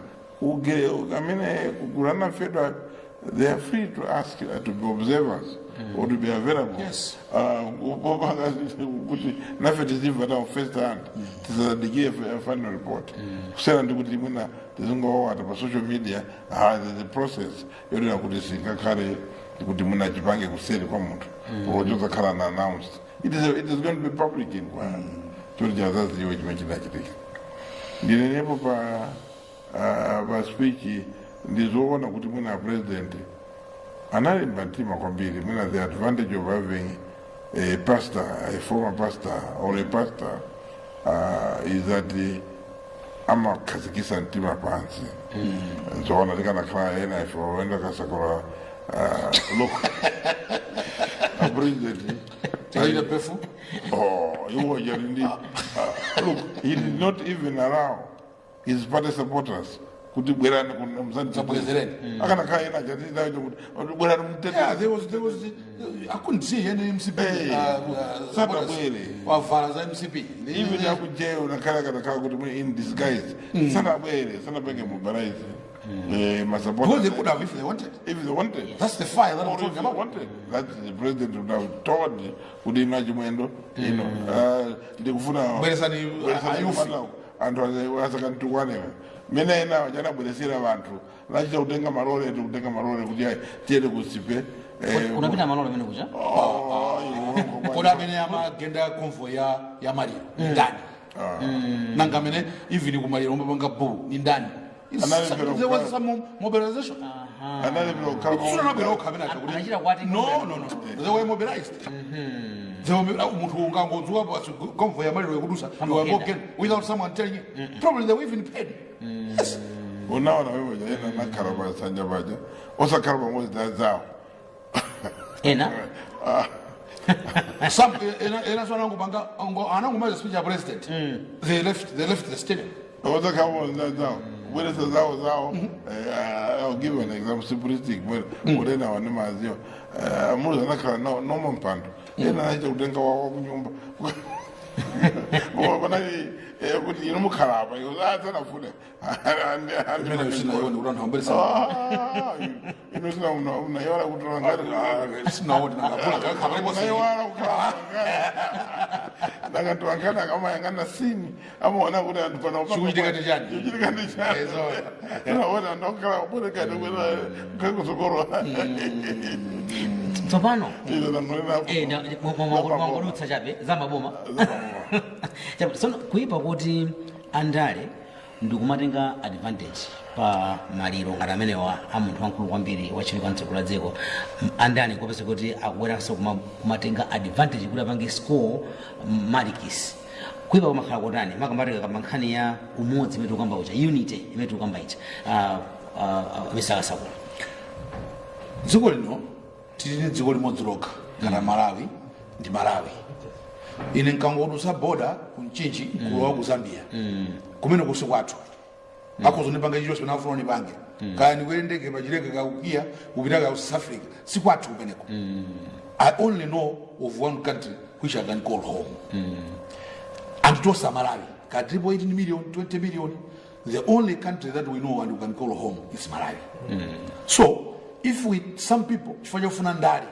amene kugulana fedwa, they are free to ask to be observers or to be available. Yes. Kuti nafe tiziva now first hand tisadikire a final report kusera ndikuti mwina tizingowata pa social media there's a process yodera kuti singakhale kuti mwina chipange kuseri kwa munthu ochoza khala na announced. It is going to be public inquiry choti chazaziwe chimene chinachitika. Ndinenepo pa speech ndizoona kuti mwina president analemba mtima kwambiri. Mwina the advantage of having a pastor, a former pastor or a pastor is that amakhazikisa mtima pansi nzoona tikanakhala ena ife waenda kasakola look president Taylor Pefu. You were look, he did not even allow his party supporters kuti bwerani President. akanakaa ena jatida bwerani mtete. Yeah, there was I couldn't see any MCP. Sata bwere. Wavala za MCP. Even yakujeo nakala kanakaa kuti in disguise. Sata bwere, sata peke mobilize. My supporters. Well, they could have if they wanted. If they wanted. That's the fire that I'm Or if talking they about. wanted. That the president would have told kuti inajimwendo, you know, ndikufuna Bweresani ayufi. antu asakantukwane mena ena jana bweresera vantu lachita kutenga marole kuti tiende kusipe unapita malolo mene kuja Koda mene amagenda convoy ya Mario ndani. Nanga mene even kumaliro mbanga bu ni ndani. There was some mobilization. anachita kwati No. They were mobilized. They were muntu ungangozuka basi convoy ya Mario yekudusa. They were walking without someone telling you. Probably they were even paid. Yes. unaona wewe jana nakhala basanja baja osakhala bamwe zao ena Some ena swana ngubanga anangumaza speech ya president. They left the stadium. osakhala zao bweresa zao I'll give you an example simplistic murena wane mazio muza nakhala noma mpando ena acha kutenga wawa kunyumba wanani kuti inomukhalapa sana fune Mena sina yoni uranhambelisa. inosina unayora kutolangari Sina wodi nangapula kakhabale bosi. unayora kukhala ndakatwangana kama yangana sini amaona kuti anthu pana Chikuchitika ndichani? chichitikani chani naona ndokhala kubolekani kwena nkhakusokorwa tsopano izo mwangolutsa chabe zamaboma sono kuipa kuti andale ndikumatenga advantage pa maliro ngati amenewa a munthu wankulu kwambiri wachilika mdziko la dziko andani kopesa kuti akubweranso kumatenga advantage kuti apange score malikisi kuipa kumakhala kotani makambatika kamba nkhani ya umodzi imene tikukamba ucha unity imene tikukamba icha misakasakula Dziko lino tili dziko limodzi lokha ngati Malawi ndi Malawi. Ine nkangodusa border kumchinji kulowa ku Zambia. Kumene kusi kwathu. Akozonipanga icho sona afuna nipange. Kaya nikwendeke pachileke kaukia kupita ka South Africa. Si kwathu kumeneko. I only know of one country which I can call home. And it was Malawi. Ka 3.8 million, 20 million. The only country that we know and we can call home is Malawi. So, if some people chifanya ufuna ndali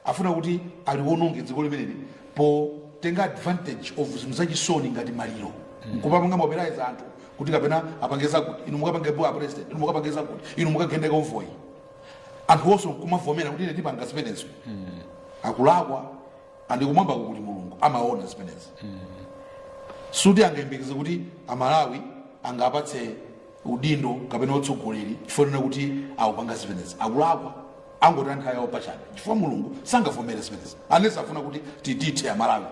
afuna kuti aliwononge dziko limeneli po tenga advantage of mzachisoni ngati maliro kupanga mobilize anthu kuti kapena apangeza kuti inu mukapange boa president inu mukapangeza kuti inu mukagenda convoy anthu onse kumavomera kuti ine tipanga zimenezo akulakwa andikumwamba kuti mulungu amaona zimenezo suti angayembekeze kuti amalawi angapatse udindo kapena utsogoleri chifukwa kuti awupanga zimenezi akulakwa angoti anthu ayawo pachabe chifukwa mulungu sangavomere zimenezi unless afuna kuti tidithe amalawi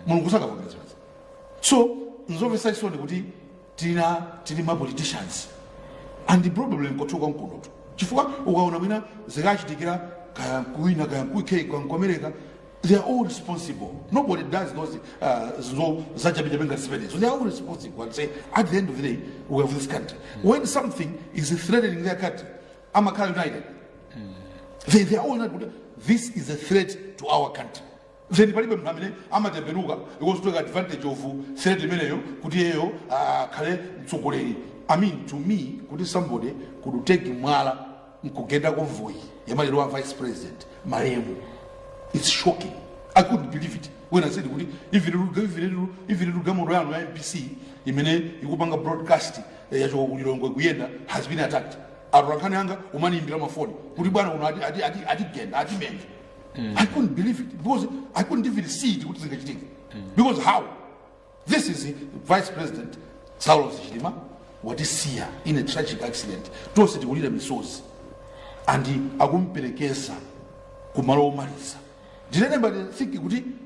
mulungu sangavomere zimenezi. So nzomvetsa chisoni kuti tili ma politicians and the problem nkotuka nkunoto chifukwa ukaona mwina zikachitikira kaya kuina kaya kuike kwa America, they are all responsible. Nobody does those zachabijabenga spendings. They are all responsible and say at the end of the day we have this country. When something is threatening their country, Amakara United, they are all not good. This is a threat to our country. Then Amatebenuga was to take advantage of threat Kudio Kale Tsokolei. I mean, to me, could somebody could take Mala Nkugenda convoy, Yamalua vice president, Maremu. It's shocking. I couldn't believe it when I said, if you look around NPC, Ikupanga broadcast has been attacked. Arakananga, Umani Bramafon, Uribana, I couldn't believe it because I couldn't even see it. Because how? This is the vice president, Saulosi Chilima, what is here in a tragic accident. Toast it with missiles. And the Agumpelekesa, Kumaro Marisa. Did anybody think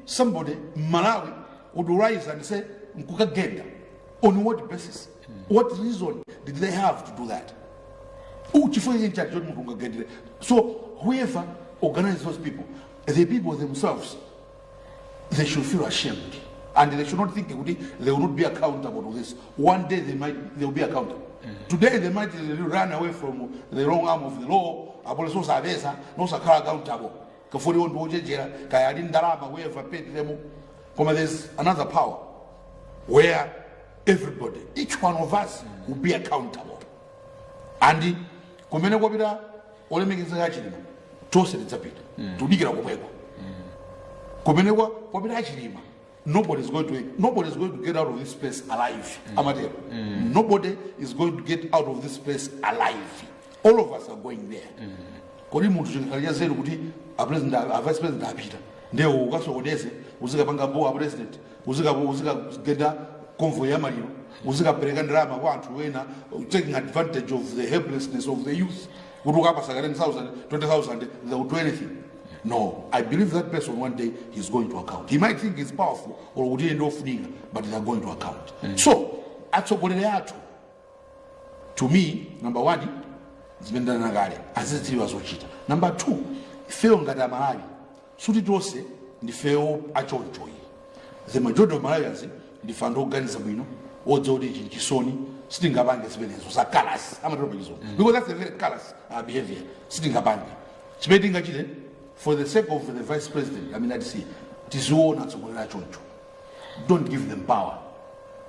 somebody Malawi would rise and say Nkukagenda? On what basis? What reason did they have to do that? So whoever organizes those people, the people themselves, they should feel ashamed. And they should not think they will not be accountable to this. One day they will be accountable. Today they might run away from the wrong arm of the law. There's another power where everybody, each one of us will be accountable. And kumene kwapita olemekeza Chilima tose tidzapita tudikira komweko kumene kwapita Chilima nobody is going to get out of this place alive. Nobody is going to get out of this place alive. All of us are going there. Kodi muntu chikalia zeru kuti a president a vice president apita ndio ukasokodeze uzikapanga boa president uzikagenda convoy ya maliro uzikapereka ndrama kwa anthu wena taking advantage of the helplessness of the youth kuti ukapasa 10,000 20,000 they will do anything. No, I believe that person one day he's going to account. He might think he's powerful or would end off nigga, but they're going to account. So atsogoleri to me, number one, zimendana nagale azitiri wazochita. Number two, feo ngada Malawi suti tose ndi feo achonchoi. The majority of Malawians ndifanda organiza bwino odzodi chisoni sitingabange zimenezo za callous because that's a very callous behavior sitingabange chimedinga chile for the sake of the vice president. I'd say tiziona tsogolera choncho. Don't give them power,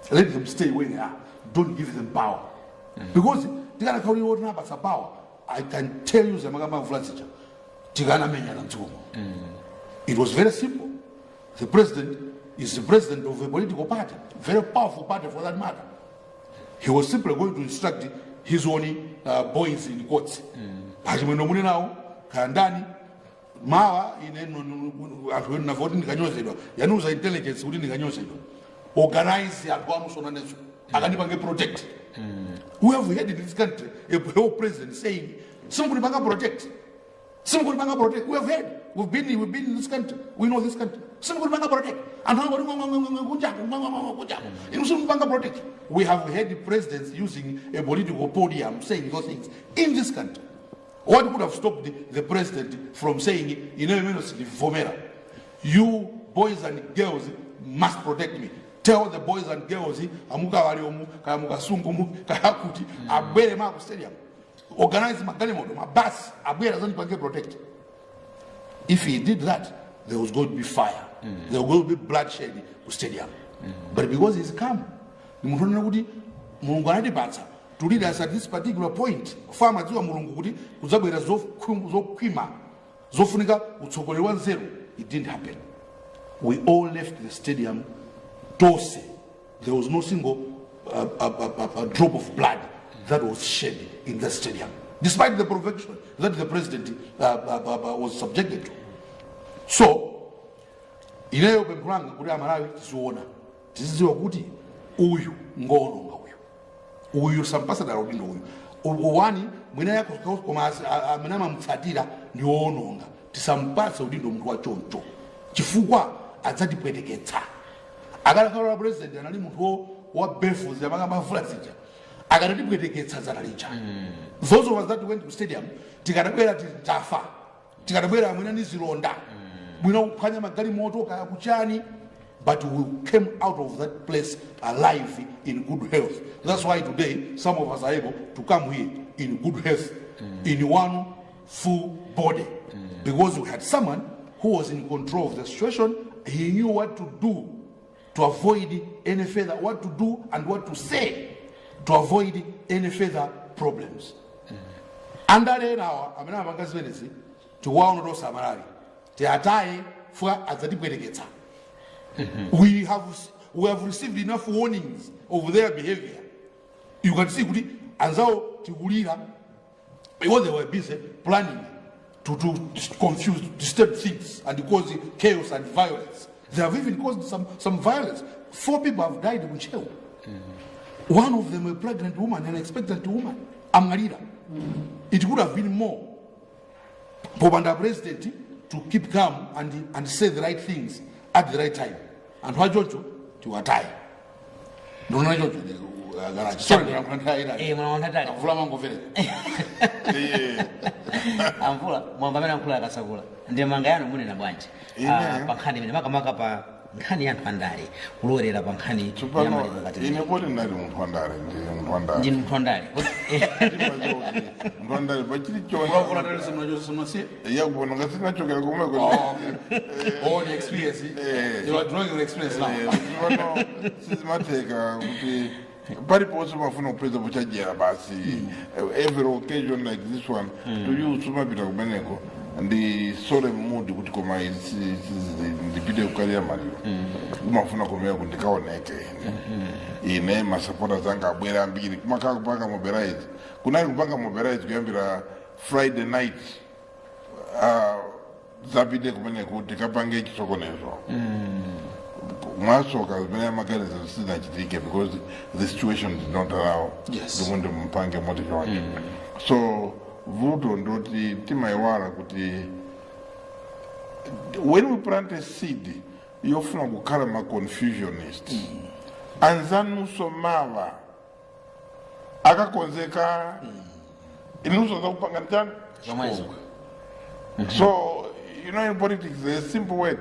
let them stay where they are. Don't give them power because tikana kauli wona basa power. I can tell you zamagamba mvulazicha tikana menya na mtsumo. It was very simple. The president is the president of a political party, very powerful party for that matter. He was simply going to instruct his own boys in the courts. Pachimwendo now kandani mawa ineno anthu na vote ndikanyozedwa yanuza intelligence kuti ndikanyozedwa organize anthu anosona nezo akanipange protect. We have had in this country a whole president saying somebody banga protect. Somebody banga protect. We have had. We've been in this country. We know this country. Somebody banga protect. And protect. We have had presidents using a political podium saying those things in this country. What could have stopped the president from saying, you boys and girls must protect me. Tell the boys and girls, stadium. Organize my bus, protect. If he did that, there was going to be fire. There was going to be bloodshed in the stadium. But because he's calm, to lead us at this particular point, farmers who are Murunguti, Uzabera Zokwima, Zofunika, Utsogole 1-0. It didn't happen. We all left the stadium tose. There was no single a drop of blood that was shed in the stadium, despite the provocation that the president was subjected to. So, inayo bemplanga kuti Malawi tiziona tizidziwa kuti uyu ngono uyu sampasa darodindo uyu wani mwina yako koma amene mamutsatira ndi woononga tisampasa udindo munthu wachoncho chifukwa adzatipweteketsa. Akakhala president anali munthu wa befuzi amangamba mvulazija akatipweteketsa zanalija. Those of us that went to stadium tikadabwera titafa tikadabwera mwina ndi zilonda mwina kuphwanya magali moto kaya kuchani, but we came out of that place alive in good health. That's why today some of us are able to come here in good health, in one full body, because we had someone who was in control of the situation. He knew what to do to avoid any further, what to do and what to say to avoid any further problems. And then now, I'm not going to warn those Samari. They are dying for as the debate. We have received enough warnings of their behavior. You can see, Anzao Tigulira, because they were busy planning to confuse, disturb things and cause chaos and violence. They have even caused some violence. 4 people have died in jail. One of them a pregnant woman, an expectant woman, Amarida. It would have been more for the president to keep calm and say the right things at the right time. And why don't you? To a tie. garaji sorry mwana mwanatali avula mangomvera amvula mwamba amene ankhula akasakula ndi manga yanu munena bwanji pa nkhani imene makamaka pa nkhani ya anthu andale kulowera pa nkhani ya maliro kati ine poti ndali munthu andale ndi munthu andale munthu andale pachili wakula ndali semnachosomasiye yakubona ngasinachokera kumwe all experience you are drawing your experience now sizimatheka kuti paliponse mafuna kupeza pochajera basi every occasion like this one to use sumapita kumeneko ndi sole mood kuti koma ndipite kukalira maliro kumafuna kumea kuti ndikaoneke ine masapota zanga abwera ambiri kumakhala kupanga mobilize kunali kupanga mobilize kuyambira Friday night zapite kumeneko kuti kapange chisokonezo mwasoka zimene maganizo sizinachitike because the situation did not allow ndimunde mpange motisha wake so vuto ndoti timaiwala kuti when we plant a seed yofuna kukhala ma confusionist anzanunso mawa akakonzeka inunso zakupanga njani so you know in politics there's a simple word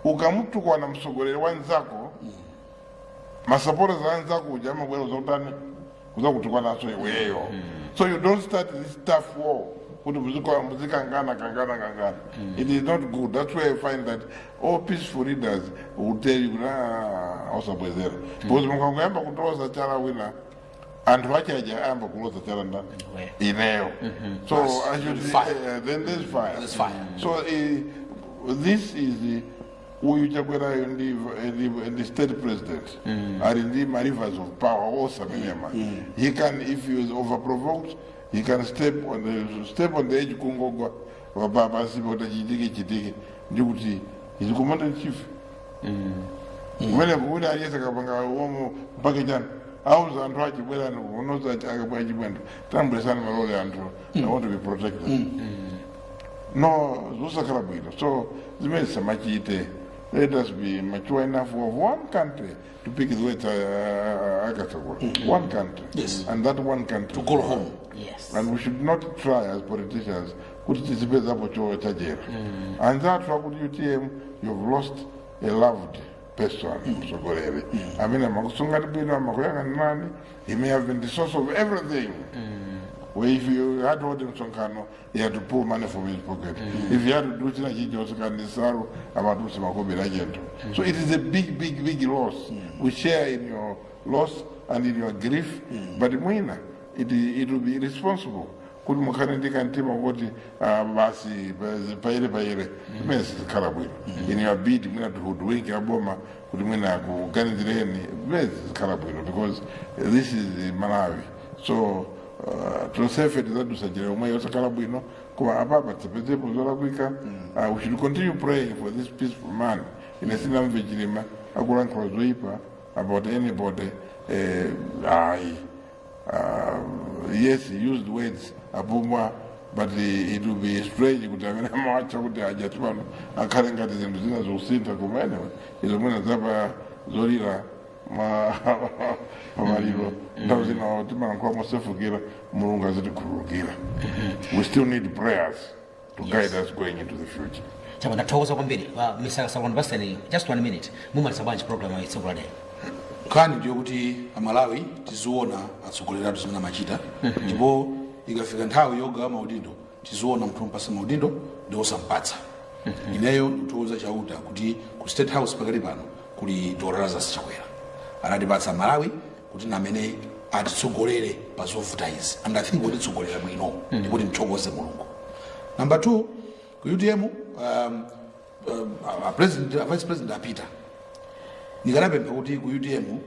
ukamutukwa na msogoleri wanzako masapota za wanzako ujama kwela uzotani kuza kutukwa naso iweyo so you don't start this tough war kuti muzikangana kangana it is not good. That's why I find that all peaceful leaders will tell you ausabwezera because mukangayamba kutoza chala wina anthu achaja ayamba kuloza chala ndani ineyo so I should then there's fire so this is uyu chakwera and the state president are in the rivers of power also he can, if he is over-provoked, he can step on the edge kungogwa baba sipota chitike ndikuti is commander in chief mwene kuwina aliyesa kapanga uomo mpaka jana auza anthu achibwera unoza akabwa chibwendo tambulesana malole anthu I want to be protected no zosakhala bwino so zimene samachite. Let us be mature enough of one country to pick the way one country, and that one country to go home. Yes. And we should not try as politicians kuti tisipeza pocho chajera. And that what UTM, you've lost a loved person, msogoleri. I mean, makusungati bino makoyanga nani, he may have been the source of everything. Where if you had hold him Sonkano, he had to pull money from his pocket. If you had to do Chinaji, so it is a big loss. We share in your loss and in your grief, but it will be irresponsible. Kuti mukanendika ntima kuti basi paire mesi karabwino in your bid mwina tuhudwinki aboma kuti mwina kuganizireni mesi karabwino because this is Malawi so tosefeti zadusajira umwe yosakala bwino kuba ababa tsepezepo zolakwika we should continue praying for this peaceful man inesina mve Chilima akulankhula zoyipa about anybody yes he used words abumwa but it will be strange kuti amene amawacha kuti ajati pano akhale ngati zinthu zina zokusintha kumene izo mwina zapa zolira maliro nthawi zina timalankhula mosefukira mulungu azitikhululukira we still need prayers to guide us going into the future. Chama ndathokoza kwambiri Mr. Salon Baseni, just 1 minute mumalisa bwanji program ya tsiku la lero. Nkhani ndiyo kuti amalawi tiziona atsogoleri athu zimene amachita ndipo ikafika nthawi yogawa maudindo tiziona munthu mpasa maudindo ndi osampatsa ineyo ndikutoza chauta kuti ku State House pakali pano kuli Torera Zachakwera anatipatsa Malawi kuti namene atitsogolere pa zovuta izi and I think watitsogolera bwino ndipo timthokoze Mulungu. Number 2 ku UTM vice president apita nikarapempha kuti ku UTM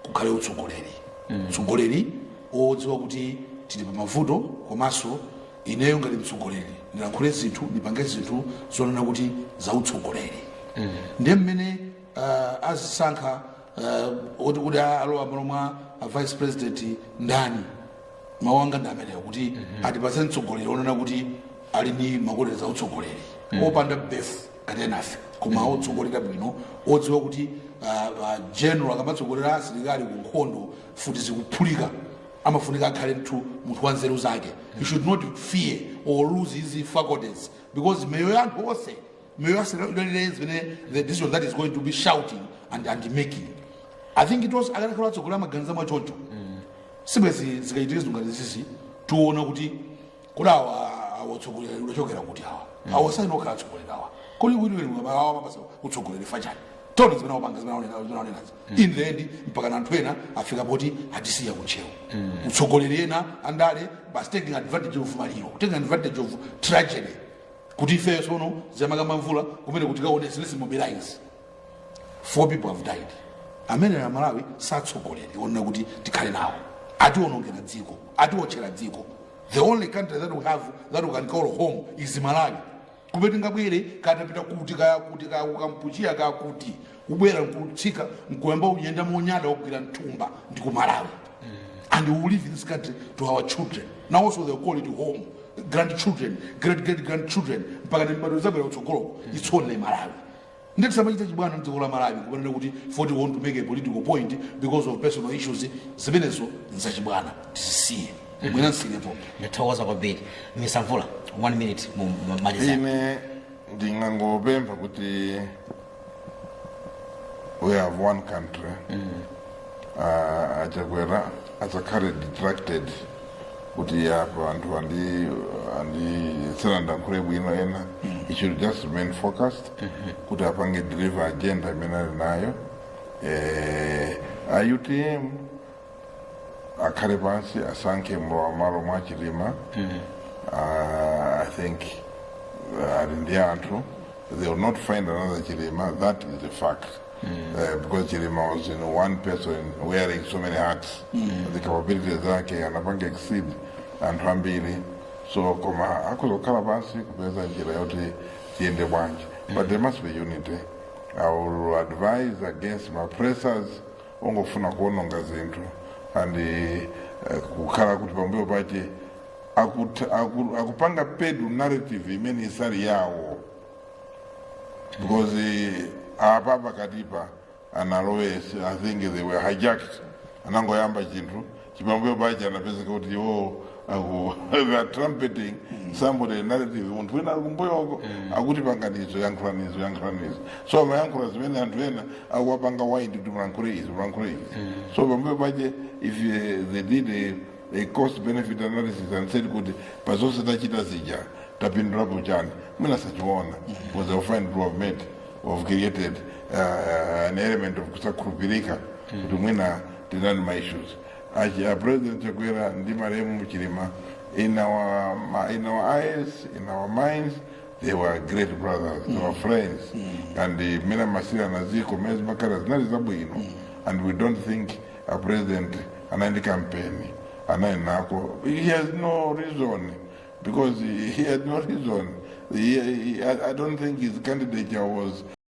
kukhale utsogoleri odziwa kuti tili pa mavuto komanso ineyo ngati mtsogoleri ndilankhule zinthu ndipange zinthu zonena kuti za utsogoleri ndiye mmene azisankha oti kuti alowa malo mwa vice president ndani mawanga ndi ameneyo kuti atipatse mtsogoleri onena kuti ali ni makolero za utsogoleri opanda befu katenafe koma otsogolera bwino odziwa kuti general akamatsogolera asilikali ku nkhondo futi zikuphulika amafunika akhale munthu wa nzeru zake. You should not fear or lose his faculties because meyo yanthu onse meyo the decision that is going to be shouting and making. I think it was akakhala atsogolera maganizo mwachocho sibwezi zikaitika zingati sisi tuona kuti kulawa awatsogoleri ulochokera kuti awa saino khala atsogolera awa kuli kuti awa mapasa utsogoleri fachani tono zimene wapanga zimene in the end mpaka na anthu ena afika poti atisiya kuchewa utsogoleri ena andale basi taking advantage of maliro, taking advantage of tragedy kuti ifeyo sono zamakamba mvula kumene kuti kaone let's mobilize. 4 people have died. Amene na Malawi satsogoleri ona kuti tikhale nawo atiwonongera dziko atiwotchera dziko. The only country that we have that we can call home is Malawi. Kubeti ngabwere katapita kuti ukampuchia kuti ubwera nkutsika nkuemba uyenda monyada okugwira ntumba ndi ku Malawi. And we will live in this country to our children. Now also they call it home. Grandchildren, great-grandchildren, mpaka mbado zabwera utsogolo it's only Malawi. Ndeti samachita chibwana mdzikola Malawi kupanena kuti for want to make a political point because of personal issues zimenezo nzachibwana tisiye. Mwina nsilepo. Ndithokoza kwambiri. Misamvula 1 minute maliza. Ine ndingangopempha kuti we have one country. Achakwera achakhale detracted kuti apa anthu andi seranda kule bwino ena. It should just remain focused kuti apange deliver agenda imene ali nayo. UTM akhale pansi asankhe malo mwa Chilima. I think ndi anthu they will not find another Chilima. That is the fact. Because Chilima was one person wearing so many hats. The capabilities zake anapanga exceed anthu ambiri. So koma akuzokhala pansi kupeza njira yoti tiende bwanji. But there must be unity. I will advise against my pressers ongofuna kuononga zinthu and kukhala kuti pambuyo pache akupanga pedu narrative imene isali yawo because apa pakatipa analowes I think they were hijacked anangoyamba chinthu chipambuyo pache anapezeka kuti they are trumpeting somebody narrative munthu wina ali kumbuyo akuti panganizo yankhulanizo so amayankhula zimene anthu ena akuwapanga wide kuti mulankhule izi so pambuyo pache if they did a cost benefit analysis and said kuti pazonse tachita zija tapindulapo chani mwina sachiona because they find to have made or have created an element of kusakhulupirika kuti mwina tinani my issues. President Chakwera ndi marehemu Chilima, in our eyes, in our minds, they were great brothers, they were friends. And the Mena Masira Naziko, Mez Makara, and we don't think a president, an campaign, he has no reason, because he had no reason. I don't think his candidature was